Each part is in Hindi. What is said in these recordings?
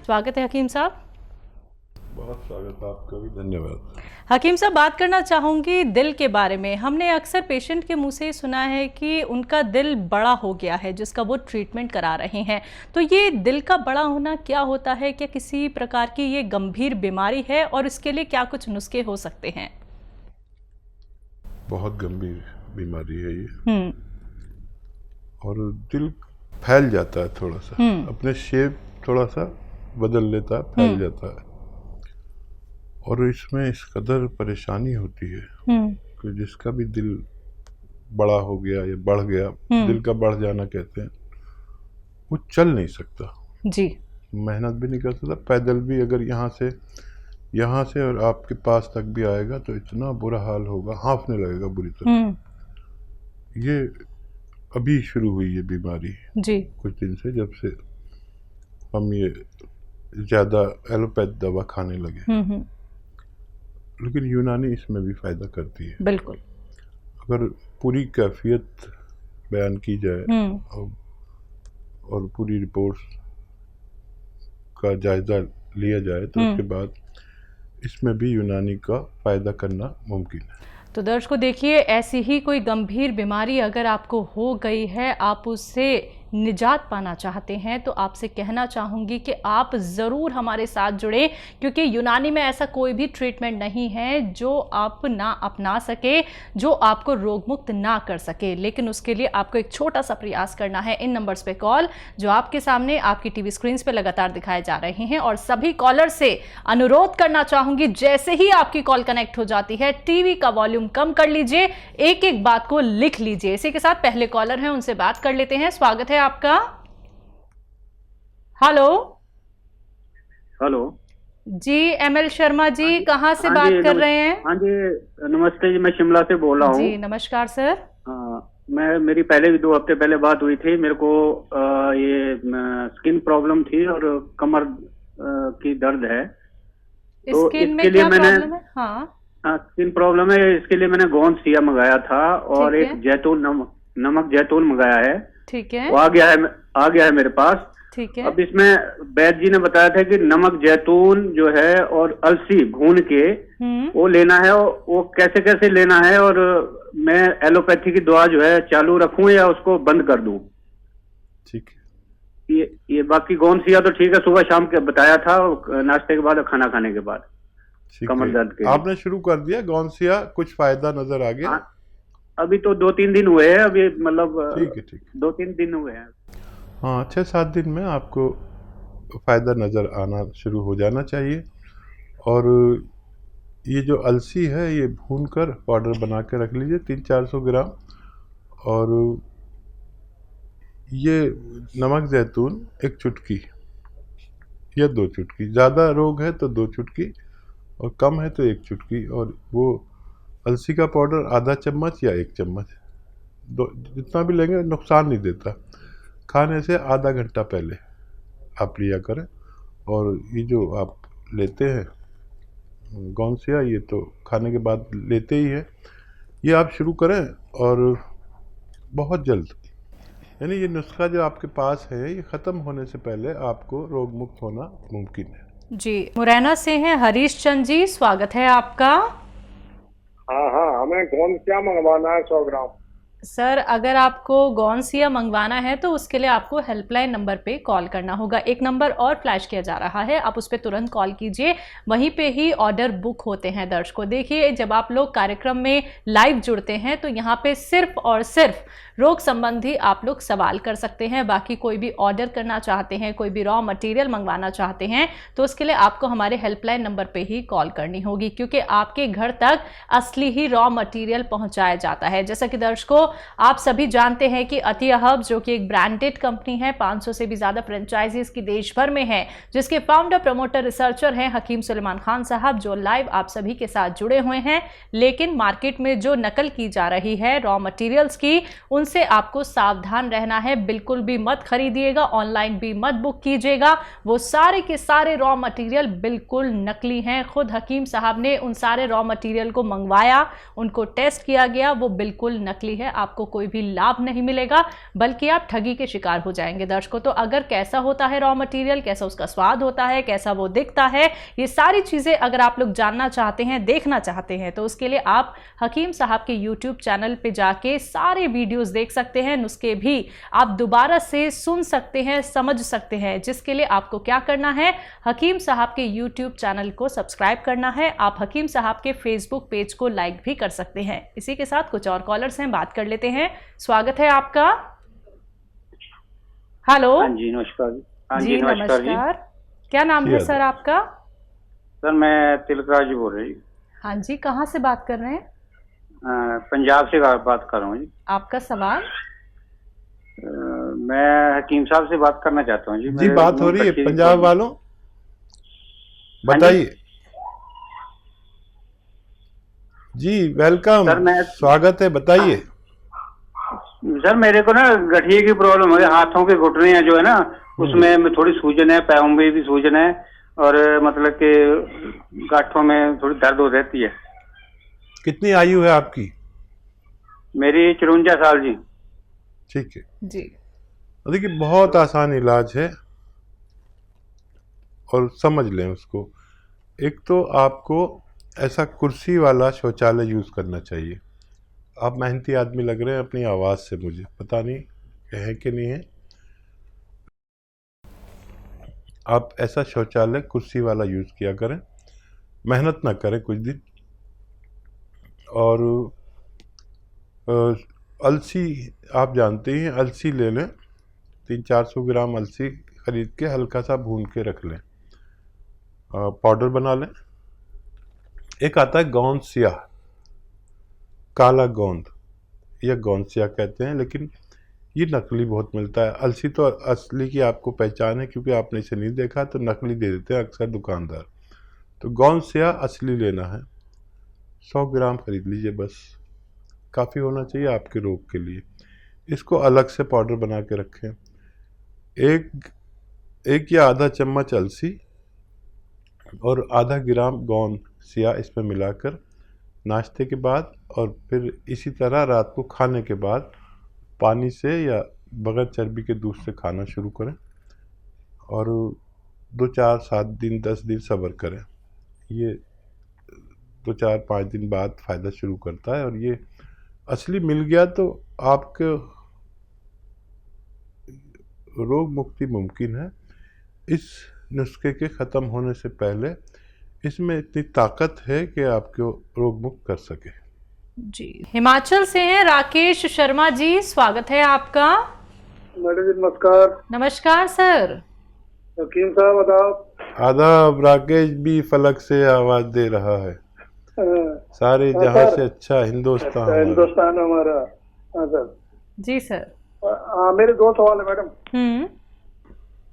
स्वागत है हकीम साहब। बहुत स्वागत है आपका भी, धन्यवाद। हकीम साहब, बात करना चाहूँगी दिल के बारे में। हमने अक्सर पेशेंट के मुंह से सुना है कि उनका दिल बड़ा हो गया है जिसका वो ट्रीटमेंट करा रहे हैं। तो ये दिल का बड़ा होना क्या होता है? क्या किसी प्रकार की ये गंभीर बीमारी है और इसके लिए क्या कुछ नुस्खे हो सकते हैं? बहुत गंभीर बीमारी है ये। और दिल फैल जाता है थोड़ा सा, अपने शेप थोड़ा सा बदल लेता है, फैल जाता है। और इसमें इस कदर परेशानी होती है कि जिसका भी दिल बड़ा हो गया या बढ़ गया, दिल का बढ़ जाना कहते हैं, वो चल नहीं सकता जी, मेहनत भी नहीं कर सकता। पैदल भी अगर यहाँ से और आपके पास तक भी आएगा तो इतना बुरा हाल होगा, हाँफने लगेगा बुरी तरह। ये अभी शुरू हुई है बीमारी जी, कुछ दिन से, जब से हम ये ज़्यादा एलोपैथ दवा खाने लगे। लेकिन यूनानी इसमें भी फ़ायदा करती है। बिल्कुल। अगर पूरी कैफियत बयान की जाए और पूरी रिपोर्ट्स का जायज़ा लिया जाए तो उसके बाद इसमें भी यूनानी का फ़ायदा करना मुमकिन है। तो दर्शकों देखिए, ऐसी ही कोई गंभीर बीमारी अगर आपको हो गई है, आप उससे निजात पाना चाहते हैं, तो आपसे कहना चाहूँगी कि आप ज़रूर हमारे साथ जुड़ें, क्योंकि यूनानी में ऐसा कोई भी ट्रीटमेंट नहीं है जो आप ना अपना सके, जो आपको रोग मुक्त ना कर सके। लेकिन उसके लिए आपको एक छोटा सा प्रयास करना है। इन नंबर्स पे कॉल जो आपके सामने आपकी टीवी स्क्रीन पे लगातार दिखाए जा रहे हैं, और सभी कॉलर से अनुरोध करना चाहूँगी, जैसे ही आपकी कॉल कनेक्ट हो जाती है टीवी का वॉल्यूम कम कर लीजिए, एक एक बात को लिख लीजिए। इसी के साथ पहले कॉलर हैं, उनसे बात कर लेते हैं। स्वागत है आपका। हेलो हेलो जी, एमएल शर्मा जी, कहाँ से बात कर रहे हैं? हाँ जी, नमस्ते जी, मैं शिमला से बोल रहा हूँ जी। नमस्कार सर। मेरी पहले भी 2 हफ्ते पहले बात हुई थी। मेरे को ये स्किन प्रॉब्लम थी और कमर की दर्द है। तो स्किन में इसके लिए क्या मैंने प्रॉब्लम है? हाँ, स्किन प्रॉब्लम है, इसके लिए मैंने गोंद सिया मंगाया था और एक जैतून नमक जैतून मंगाया है। ठीक है, वो आ गया है मेरे पास। ठीक है। अब इसमें वैद्य जी ने बताया था कि नमक जैतून जो है और अलसी भून के वो लेना है। वो कैसे कैसे लेना है, और मैं एलोपैथी की दवा जो है चालू रखूं या उसको बंद कर दूं? ठीक है। ये बाकी गोंद सिया तो ठीक है, सुबह शाम के बताया था, नाश्ते के बाद और खाना खाने के बाद कमर दर्द के। आपने शुरू कर दिया गौनसिया, कुछ फायदा नजर आ गया? अभी तो 2-3 दिन हुए हैं, अभी मतलब ठीक है 2-3 दिन हुए हैं। हाँ, 6-7 दिन में आपको फायदा नजर आना शुरू हो जाना चाहिए। और ये जो अलसी है ये भूनकर पाउडर बना के रख लीजिए 300-400 ग्राम। और ये नमक जैतून 1 चुटकी या 2 चुटकी, ज़्यादा रोग है तो 2 चुटकी और कम है तो 1 चुटकी। और वो अलसी का पाउडर आधा चम्मच या 1 चम्मच, जितना भी लेंगे नुकसान नहीं देता। खाने से आधा घंटा पहले आप लिया करें। और ये जो आप लेते हैं गौनसिया, ये तो खाने के बाद लेते ही है, ये आप शुरू करें और बहुत जल्द, यानी ये नुस्खा जो आपके पास है ये ख़त्म होने से पहले आपको रोग मुक्त होना मुमकिन है। जी, मुरैना से हैं हरीश चंद जी, स्वागत है आपका। हाँ, हमें गोंदसिया मंगवाना है 100 ग्राम। सर, अगर आपको गौनसिया मंगवाना है तो उसके लिए आपको हेल्पलाइन नंबर पे कॉल करना होगा। एक नंबर और फ्लैश किया जा रहा है, आप उस पर तुरंत कॉल कीजिए, वहीं पे ही ऑर्डर बुक होते हैं। दर्शकों देखिए, जब आप लोग कार्यक्रम में लाइव जुड़ते हैं तो यहाँ पे सिर्फ और सिर्फ रोग संबंधी आप लोग सवाल कर सकते हैं। बाकी कोई भी ऑर्डर करना चाहते हैं, कोई भी रॉ मटेरियल मंगवाना चाहते हैं, तो उसके लिए आपको हमारे हेल्पलाइन नंबर पे ही कॉल करनी होगी, क्योंकि आपके घर तक असली ही रॉ मटेरियल पहुंचाया जाता है। जैसा कि दर्शकों आप सभी जानते हैं कि अतिया हर्ब्स जो कि एक ब्रांडेड कंपनी है, 500 से भी ज्यादा फ्रेंचाइजीज की देश भर में है, जिसके फाउंडर, प्रमोटर, रिसर्चर हैं हकीम सुलेमान खान साहब, जो लाइव आप सभी के साथ जुड़े हुए हैं। लेकिन मार्केट में जो नकल की जा रही है रॉ मटेरियल्स की, उनसे आपको सावधान रहना है। बिल्कुल भी मत खरीदिएगा, ऑनलाइन भी मत बुक कीजिएगा। वो सारे के सारे रॉ मटेरियल बिल्कुल नकली हैं। खुद हकीम साहब ने उन सारे रॉ मटेरियल को मंगवाया, उनको टेस्ट किया गया, वो बिल्कुल नकली है। आपको कोई भी लाभ नहीं मिलेगा, बल्कि आप ठगी के शिकार हो जाएंगे दर्शकों। तो अगर कैसा होता है रॉ मटेरियल, कैसा उसका स्वाद होता है, कैसा वो दिखता है, ये सारी चीज़ें अगर आप लोग जानना चाहते हैं, देखना चाहते हैं, तो उसके लिए आप हकीम साहब के यूट्यूब चैनल पे जाके सारे वीडियोस देख सकते हैं। नुस्खे भी आप दोबारा से सुन सकते हैं, समझ सकते हैं, जिसके लिए आपको क्या करना है, हकीम साहब के यूट्यूब चैनल को सब्सक्राइब करना है। आप हकीम साहब के फेसबुक पेज को लाइक भी कर सकते हैं। इसी के साथ कुछ और कॉलर्स हैं, बात कर लेते हैं। स्वागत है आपका। हेलो। हाँ जी नमस्कार। हाँ जी नमस्कार। क्या नाम है सर आपका? सर मैं तिलकराज बोल रही हूँ। हाँ जी, कहाँ से बात कर रहे हैं? पंजाब से बात कर रहा हूँ जी। आपका सवाल? मैं हकीम साहब से बात करना चाहता हूँ जी। जी बात हो रही है पंजाब वालों, बताइए। जी वेलकम, स्वागत है, बताइए। सर मेरे को ना गठिए की प्रॉब्लम है, हाथों के घुटने हैं जो है ना, उसमें थोड़ी सूजन है, पैरों में भी सूजन है, और मतलब कि गांठों में थोड़ी दर्द हो रहती है। कितनी आयु है आपकी? मेरी 54 साल जी। ठीक है जी। देखिए बहुत आसान इलाज है और समझ लें उसको। एक तो आपको ऐसा कुर्सी वाला शौचालय यूज़ करना चाहिए। आप मेहनती आदमी लग रहे हैं अपनी आवाज़ से, मुझे पता नहीं है कि नहीं है। आप ऐसा शौचालय कुर्सी वाला यूज़ किया करें, मेहनत ना करें कुछ दिन। और अलसी आप जानते हैं, अलसी ले लें, 300-400 ग्राम अलसी खरीद के हल्का सा भून के रख लें, पाउडर बना लें। एक आता है गोंद सिया, काला गोंद या गोंद सिया कहते हैं, लेकिन ये नकली बहुत मिलता है। अलसी तो असली की आपको पहचान है, क्योंकि आपने इसे नहीं देखा तो नकली दे देते हैं अक्सर दुकानदार। तो गोंद सिया असली लेना है, 100 ग्राम खरीद लीजिए, बस काफ़ी होना चाहिए आपके रोग के लिए। इसको अलग से पाउडर बना के रखें। एक या आधा चम्मच अलसी और आधा ग्राम गोंद सिया इसमें मिलाकर नाश्ते के बाद, और फिर इसी तरह रात को खाने के बाद पानी से या बगैर चर्बी के दूध से खाना शुरू करें, और 2-4-7 दिन 10 दिन सब्र करें। ये 2-4-5 दिन बाद फ़ायदा शुरू करता है, और ये असली मिल गया तो आपके रोग मुक्ति मुमकिन है। इस नुस्खे के ख़त्म होने से पहले इसमें इतनी ताकत है कि आपको रोग मुक्त कर सके। जी। हिमाचल से हैं राकेश शर्मा जी, स्वागत है आपका। मैडम जी नमस्कार। नमस्कार सर। हकीम साहब आदाब। आदाब। राकेश भी फलक से आवाज दे रहा है, सारे जहां से अच्छा हिंदुस्तान। हिंदुस्तान हमारा। हाँ सर। जी सर। मेरे 2 सवाल है मैडम।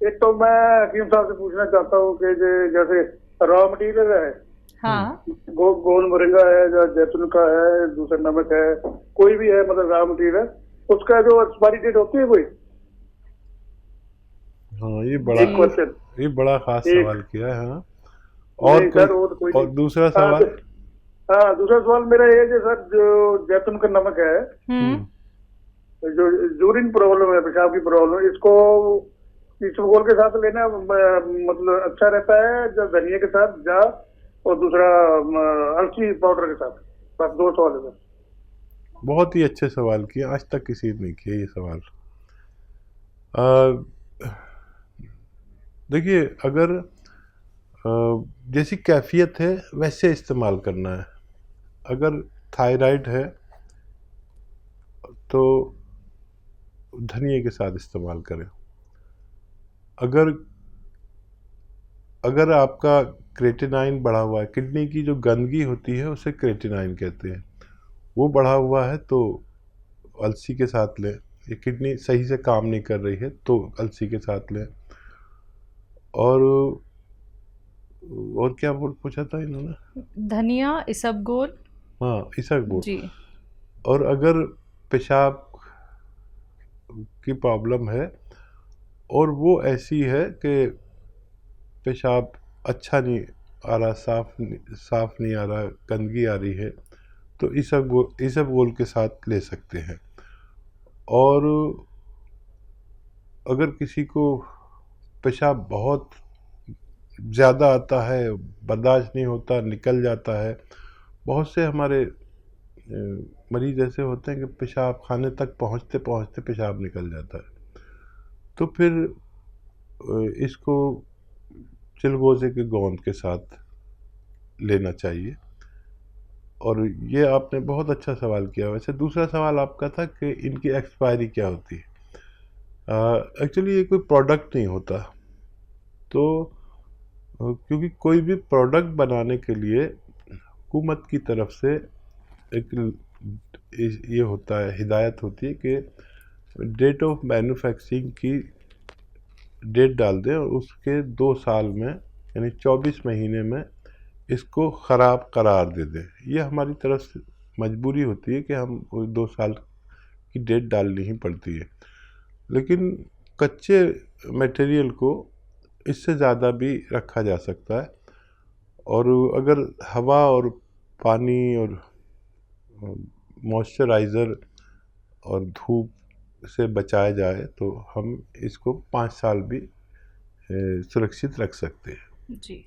एक तो मैं हकीम साहब से पूछना चाहता हूँ कि जैसे रॉ मटेरियल है, हाँ, गोंद मोरिंगा है, जैतून का है, दूसरा नमक है, कोई भी है, मतलब रॉ मटेरियल, उसका जो एक्सपायरी डेट होती है कोई? हाँ ये बड़ा खास सवाल किया है। हाँ। और दूसरा सवाल? हाँ दूसरा सवाल मेरा ये है सर, जो जैतून का नमक है, जो यूरिन प्रॉब्लम है, पेशाब की प्रॉब्लम, इसको इसबगोल के साथ लेना मतलब अच्छा रहता है, जो धनिया के साथ, जा, और दूसरा अलसी पाउडर के साथ? बस 2 सवाल है। बहुत ही अच्छे सवाल किए, आज तक किसी ने नहीं किया ये सवाल। देखिए अगर जैसी कैफियत है वैसे इस्तेमाल करना है। अगर थायराइड है तो धनिया के साथ इस्तेमाल करें। अगर आपका क्रेटिनाइन बढ़ा हुआ है, किडनी की जो गंदगी होती है उसे क्रेटिनाइन कहते हैं, वो बढ़ा हुआ है तो अलसी के साथ लें। ये किडनी सही से काम नहीं कर रही है तो अलसी के साथ लें। और क्या पूछा था इन्होंने? धनिया, इसबगोल। हाँ इसबगोल जी। और अगर पेशाब की प्रॉब्लम है और वो ऐसी है कि पेशाब अच्छा नहीं आ रहा, साफ नहीं आ रहा, गंदगी आ रही है, तो इसबगोल के साथ ले सकते हैं। और अगर किसी को पेशाब बहुत ज़्यादा आता है, बर्दाश्त नहीं होता, निकल जाता है, बहुत से हमारे मरीज ऐसे होते हैं कि पेशाब खाने तक पहुंचते पहुंचते पेशाब निकल जाता है, तो फिर इसको चिलगोजे के गोंद के साथ लेना चाहिए। और ये आपने बहुत अच्छा सवाल किया। वैसे दूसरा सवाल आपका था कि इनकी एक्सपायरी क्या होती है। एक्चुअली ये कोई प्रोडक्ट नहीं होता, तो क्योंकि कोई भी प्रोडक्ट बनाने के लिए हुकूमत की तरफ से एक ये होता है, हिदायत होती है कि डेट ऑफ मैन्युफैक्चरिंग की डेट डाल दें और उसके 2 साल में यानी 24 महीने में इसको ख़राब करार दे दें। ये हमारी तरफ से मजबूरी होती है कि हम 2 साल की डेट डालनी ही पड़ती है, लेकिन कच्चे मटेरियल को इससे ज़्यादा भी रखा जा सकता है। और अगर हवा और पानी और मॉइस्चराइज़र और धूप से बचाया जाए तो हम इसको 5 साल भी सुरक्षित रख सकते हैं। जी।